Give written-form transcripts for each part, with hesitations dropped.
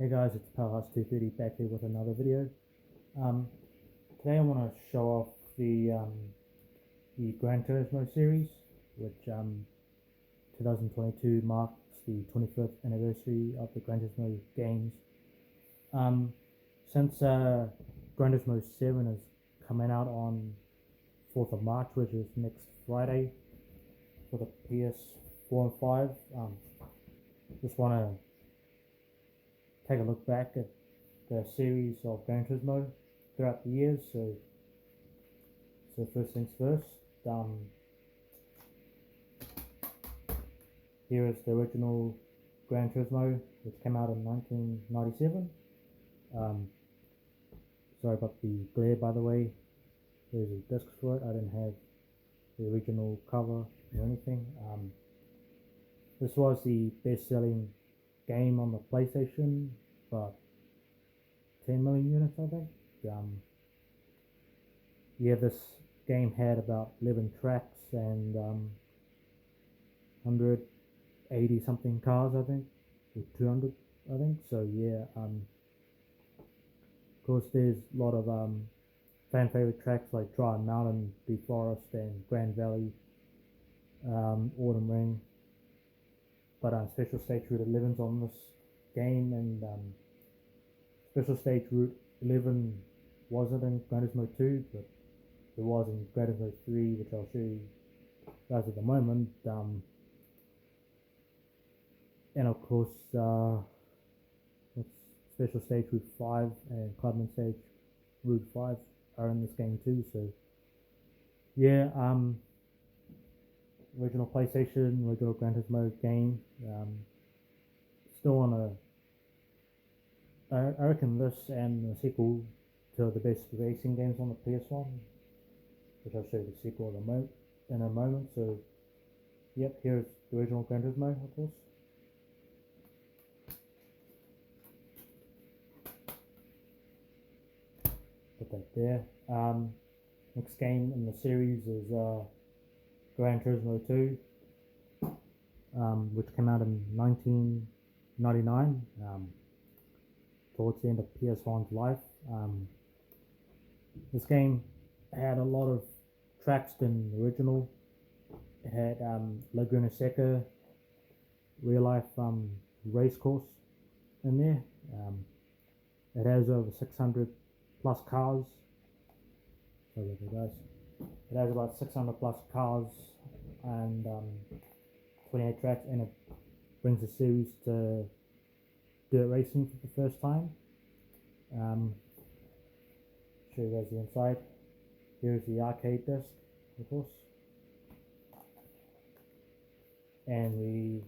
Hey guys, it's Powerhouse230 back here with another video. Um, Today I want to show off the Gran Turismo series, which 2022 marks the 25th anniversary of the Gran Turismo games. Since Gran Turismo 7 is coming out on 4th of March, which is next Friday for the PS4 and 5, just want to take a look back at the series of Gran Turismo throughout the years. So first things first, here is the original Gran Turismo, which came out in 1997. Sorry about the glare, by the way. There's a disc for it. I didn't have the original cover or anything. This was the best-selling game on the PlayStation, but 10 million units, I think. Yeah, this game had about 11 tracks and 180 something cars, I think, or 200, I think. So yeah, of course there's a lot of fan favorite tracks like Dry Mountain, Deep Forest, and Grand Valley, Autumn Ring. But Special Stage Route 11's on this game, and Special Stage Route 11 wasn't in Gran Turismo 2, but it was in Gran Turismo 3, which I'll show you guys at the moment. And of course, Special Stage Route 5 and Clubman Stage Route 5 are in this game too. So yeah, original PlayStation, original Gran Turismo game. Still on I reckon this and the sequel to the best racing games on the PS1, which I'll show you the sequel in a moment. So yep, here's the original Gran Turismo, of course. Put that there. Next game in the series is Gran Turismo 2, which came out in 1999, towards the end of PS1's life. This game had a lot of tracks than the original. It had Laguna Seca real life race course in there. It has over 600 plus cars. Sorry about that, guys. It has about 600 plus cars and 28 tracks, and it brings the series to dirt racing for the first time. Show you guys the inside. Here's the arcade disc, of course, and the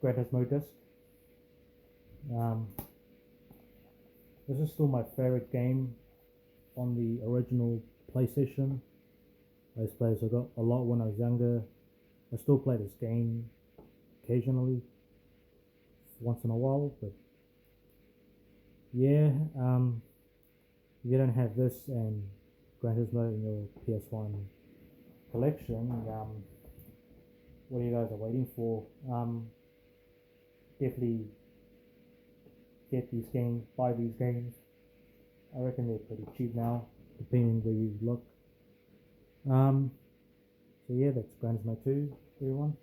Gran Turismo disc. This is still my favorite game on the original PlayStation. I used to play this a lot when I was younger. I still play this game occasionally, once in a while, but yeah, if you don't have this and Gran Turismo in your PS1 collection, what are you guys waiting for? Definitely get these games, buy these games. I reckon they're pretty cheap now, depending where you look. So yeah, that's Gran Turismo 2, everyone.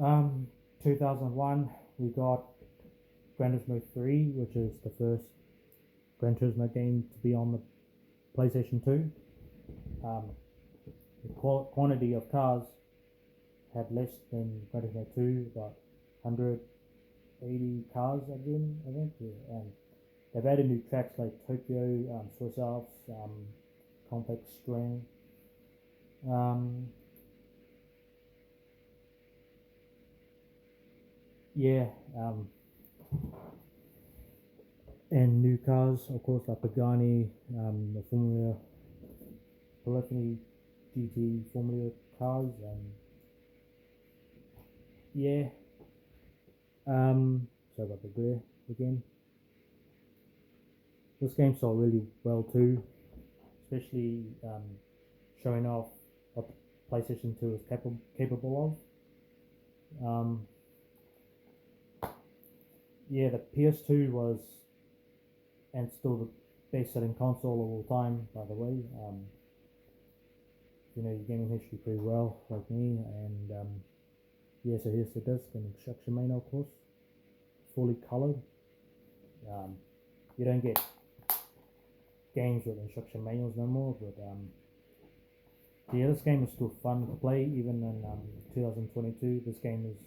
Um, 2001, we got Gran Turismo 3, which is the first Gran Turismo game to be on the PlayStation 2. The quantity of cars had less than Gran Turismo 2, about 180 cars again, I think. Yeah. And they've added new tracks like Tokyo, Swiss Alps, Complex String. Yeah, and new cars, of course, like Pagani, the Formula Polyphony GT Formula cars, yeah. Sorry about the glare again. This game sold really well too, especially showing off what PlayStation 2 is capable of. Yeah, the PS2 was and still the best-selling console of all time, by the way. You know your gaming history pretty well, like me, and yeah, so here's the disc and instruction manual, of course, fully colored. You don't get games with instruction manuals no more, but yeah, this game is still fun to play even in 2022. This game is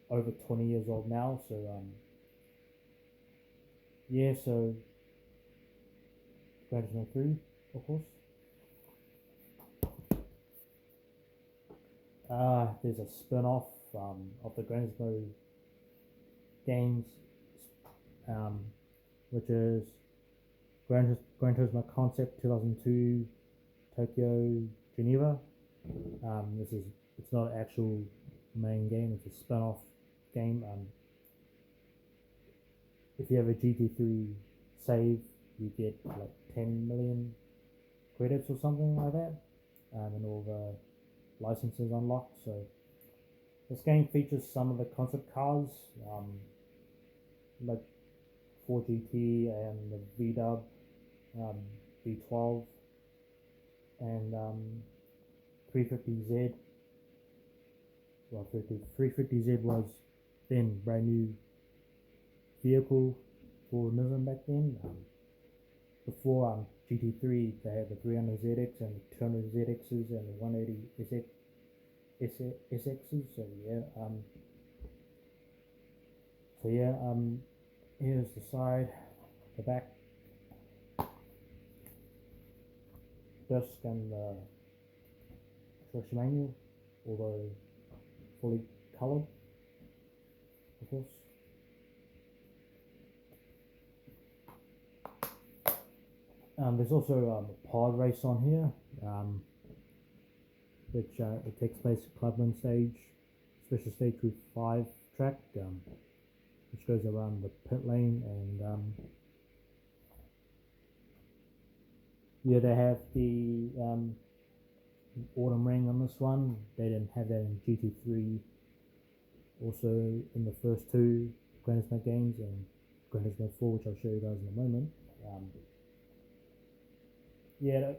over 20 years old now, so yeah, so Gran Turismo 3, of course. There's a spin-off of the Gran Turismo games, which is Gran Turismo Concept 2002 Tokyo Geneva. It's not an actual main game, it's a spin-off game. If you have a GT3 save, you get like 10 million credits or something like that, and all the licenses unlocked. So this game features some of the concept cars, like 4GT and the V-Dub, V12, and 350Z. Well, 350Z was then brand new vehicle for Nissan back then. Before GT3, they had the 300ZX and the 200ZXs and the 180SXs. So yeah, here's the side, the back disc and the instruction manual, although fully colored, of course. There's also a pod race on here, which it takes place at Clubman stage, special stage with 5 track, which goes around the pit lane, and yeah, they have the autumn ring on this one. They didn't have that in GT3. Also in the first 2 Gran Turismo games and Gran Turismo 4, which I'll show you guys in a moment. Yeah,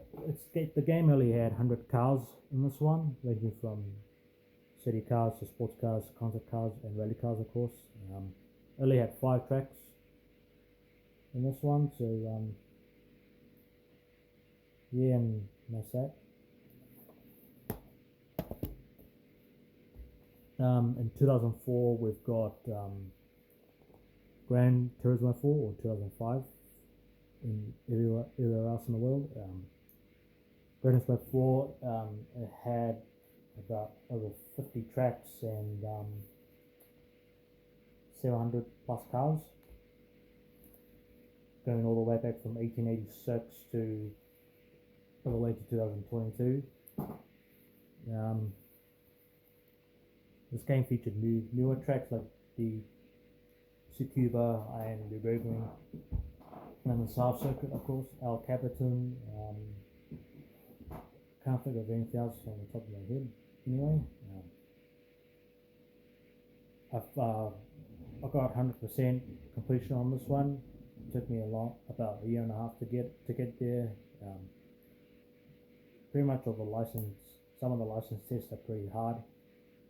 the game only had 100 cars in this one, ranging from city cars to sports cars, concept cars, and rally cars, of course. Only had 5 tracks in this one, so yeah, and that's that. In 2004, we've got Gran Turismo 4, or 2005, in everywhere else in the world. Gran Turismo 4 it had about over 50 tracks and 700 plus cars, going all the way back from 1886 to all the way to 2022. This game featured newer tracks like the Tsukuba and the Nürburgring, and the South Circuit, of course, El Capitan. Can't think of anything else on the top of my head. Anyway, I got 100% completion on this one. It took me about a year and a half to get there. Pretty much all the some of the license tests are pretty hard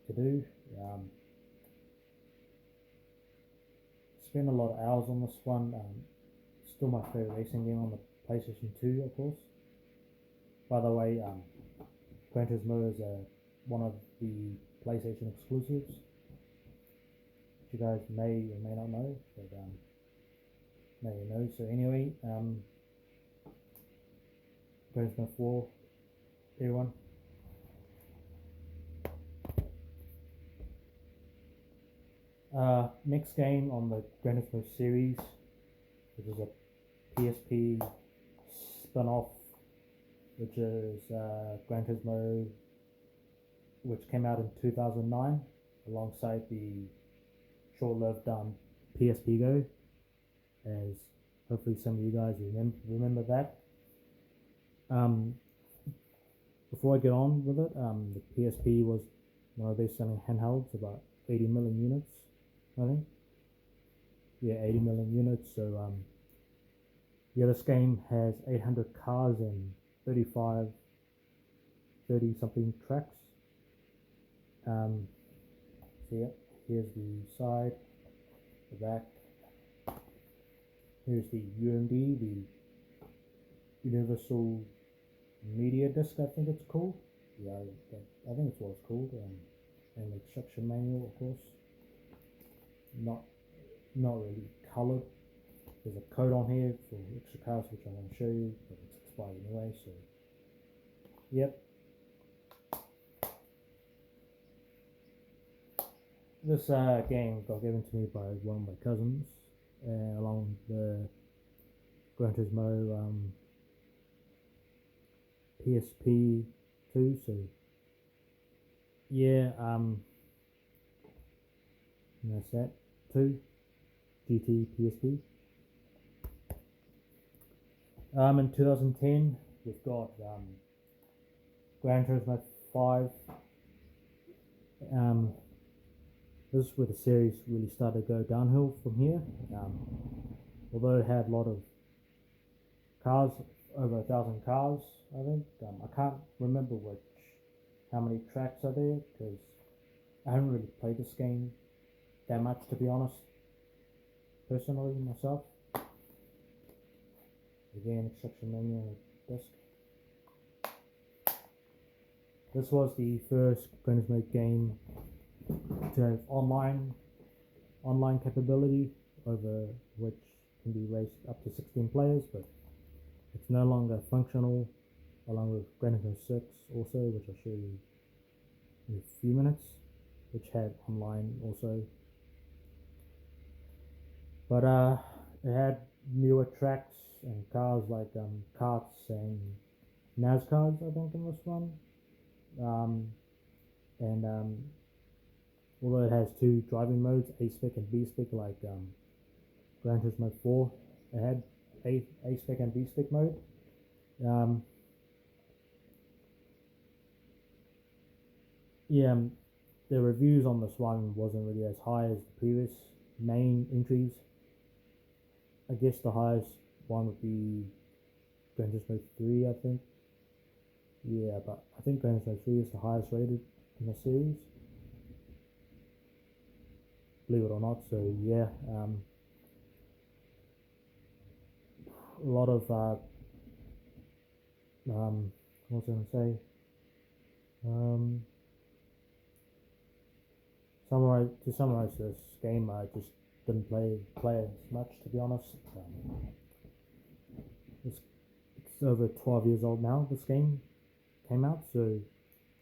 to do. Spent a lot of hours on this one. Still my favorite racing game on the PlayStation 2, of course. By the way, Gran Turismo is one of the PlayStation exclusives, which you guys may or may not know, but now you know. So anyway, Gran Turismo 4, everyone. Next game on the Gran Turismo series, which is a PSP spin-off, which is Gran Turismo, which came out in 2009 alongside the short-lived PSP Go, as hopefully some of you guys remember that. before I get on with it, the PSP was one of the best-selling handhelds, about 80 million units, I think. Yeah, 80 million units. So yeah, this game has 800 cars and 35, 30 something tracks. So yeah, here's the side, the back. Here's the UMD, the Universal Media Disc, I think it's called. Yeah, I think it's what it's called. And the instruction manual, of course. Not really coloured. There's a code on here for extra cars, which I want to show you, but it's expired anyway. So, yep. This game got given to me by one of my cousins, along with the Gran Turismo PSP 2. So yeah, that's that 2 GT PSP. In 2010, we've got Gran Turismo 5. This is where the series really started to go downhill from here. Although it had a lot of cars, over 1,000 cars, I think. I can't remember how many tracks are there, because I haven't really played this game that much, to be honest, personally, myself. Again, instruction manual disc. This was the first Gran Turismo game to have online capability, over which can be raced up to 16 players, but it's no longer functional, along with Gran Turismo 6 also, which I'll show you in a few minutes, which had online also. But it had newer tracks and cars like karts and NASCARs, I think, in this one. And although it has 2 driving modes, A-Spec and B-Spec, like Gran Turismo 4, it had A-Spec and B-Spec mode. Yeah, the reviews on this one wasn't really as high as the previous main entries. I guess the highest one would be Gran Turismo 3, I think. Yeah, but I think Gran Turismo 3 is the highest rated in the series, believe it or not. So yeah, a lot of what was I going to say? To summarize this game, I just didn't play as much, to be honest. It's over 12 years old now. This game came out, so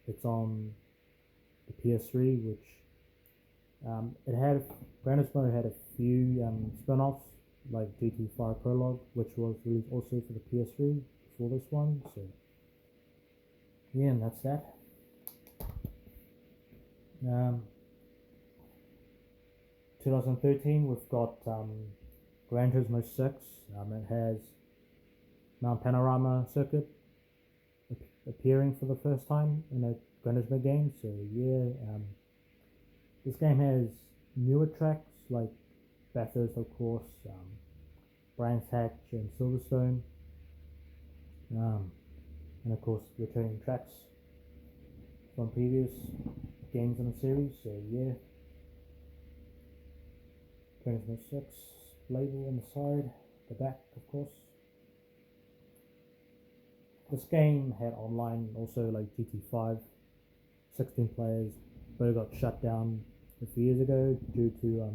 it's on the PS3, which Gran Turismo had a few spin-offs, like GT5 Prologue, which was released also for the PS3 before this one. So yeah, and that's that. 2013, we've got Gran Turismo 6. It has Mount Panorama Circuit appearing for the first time in a Gran Turismo game. So yeah, this game has newer tracks like Bathurst, of course, Brands Hatch and Silverstone, and of course returning tracks from previous games in the series. So yeah, Gran Turismo 6 label on the side, the back, of course. This game had online also, like GT5, 16 players, but it got shut down a few years ago due to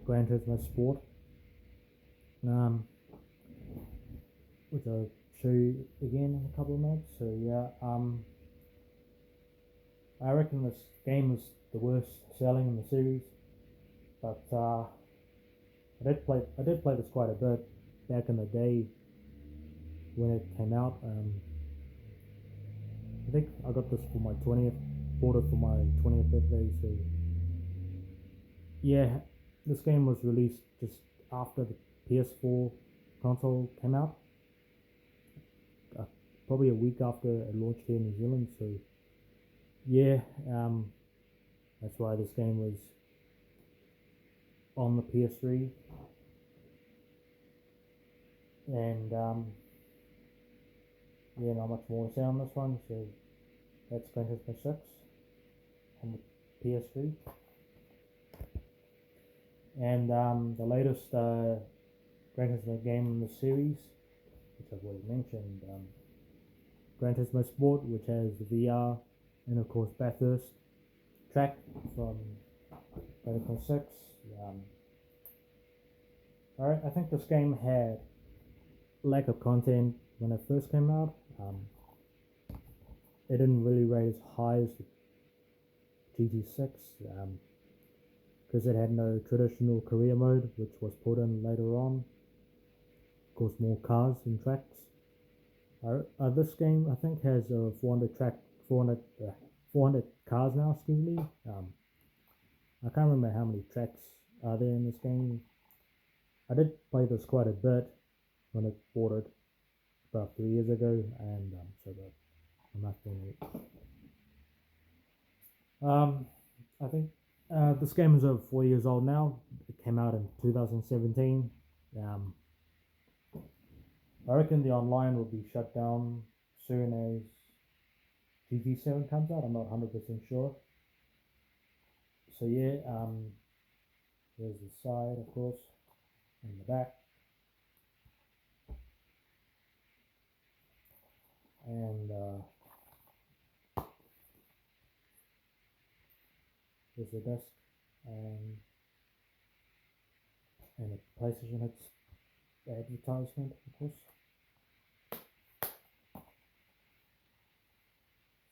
Gran Turismo Sport, which I'll show you again in a couple of minutes. So yeah, I reckon this game is the worst selling in the series, but I did play this quite a bit back in the day when it came out. I think I got this for my 20th, bought it for my 20th birthday. So yeah, this game was released just after the PS4 console came out, probably a week after it launched here in New Zealand. So yeah, that's why this game was on the PS3, and yeah, not much more to say on this one. So that's Gran Turismo 6 on the PS3, and the latest Gran Turismo game in the series, which I've already mentioned, Gran Turismo Sport, which has the VR, and of course Bathurst track from Gran Turismo 6. Alright, I think this game had lack of content when it first came out. It didn't really rate as high as the GT6 because it had no traditional career mode, which was put in later on. Of course, more cars and tracks. This game, I think, has 400 cars now. Excuse me. I can't remember how many tracks are there in this game. I did play this quite a bit when I bought it about 3 years ago, and I'm not doing it. I think this game is over 4 years old now. It came out in 2017. I reckon the online will be shut down soon as GT7 comes out. I'm not 100% sure. So yeah, there's the side, of course, and the back, and there's the disc, and the PlayStation hits advertisement, of course.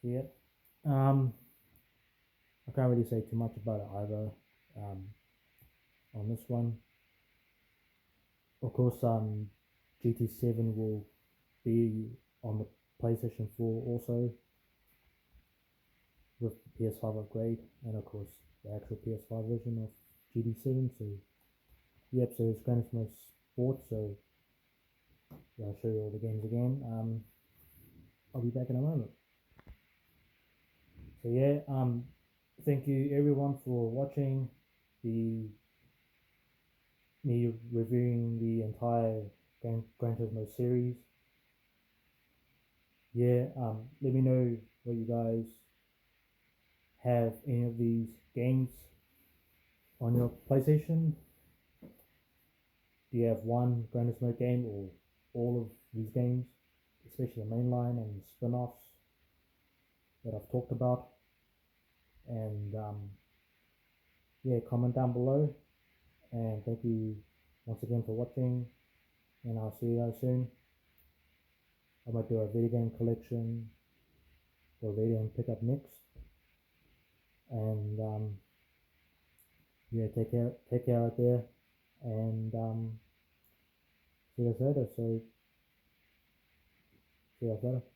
So yeah, I can't really say too much about it either. On this one, of course, GT7 will be on the PlayStation 4 also with the PS5 upgrade, and of course the actual PS5 version of GT7. So yep, so it's Gran Turismo Sport. So yeah, I'll show you all the games again. I'll be back in a moment. So yeah, thank you everyone for watching me reviewing the entire Gran Turismo series. Yeah, let me know what you guys have any of these games on your PlayStation. Do you have one Gran Turismo game or all of these games, especially the mainline and the spin-offs that I've talked about? And yeah, comment down below. And thank you once again for watching, and I'll see you guys soon. I might do a video game collection or video game pickup next. And yeah, take care out there, and see you guys later. So see you guys later.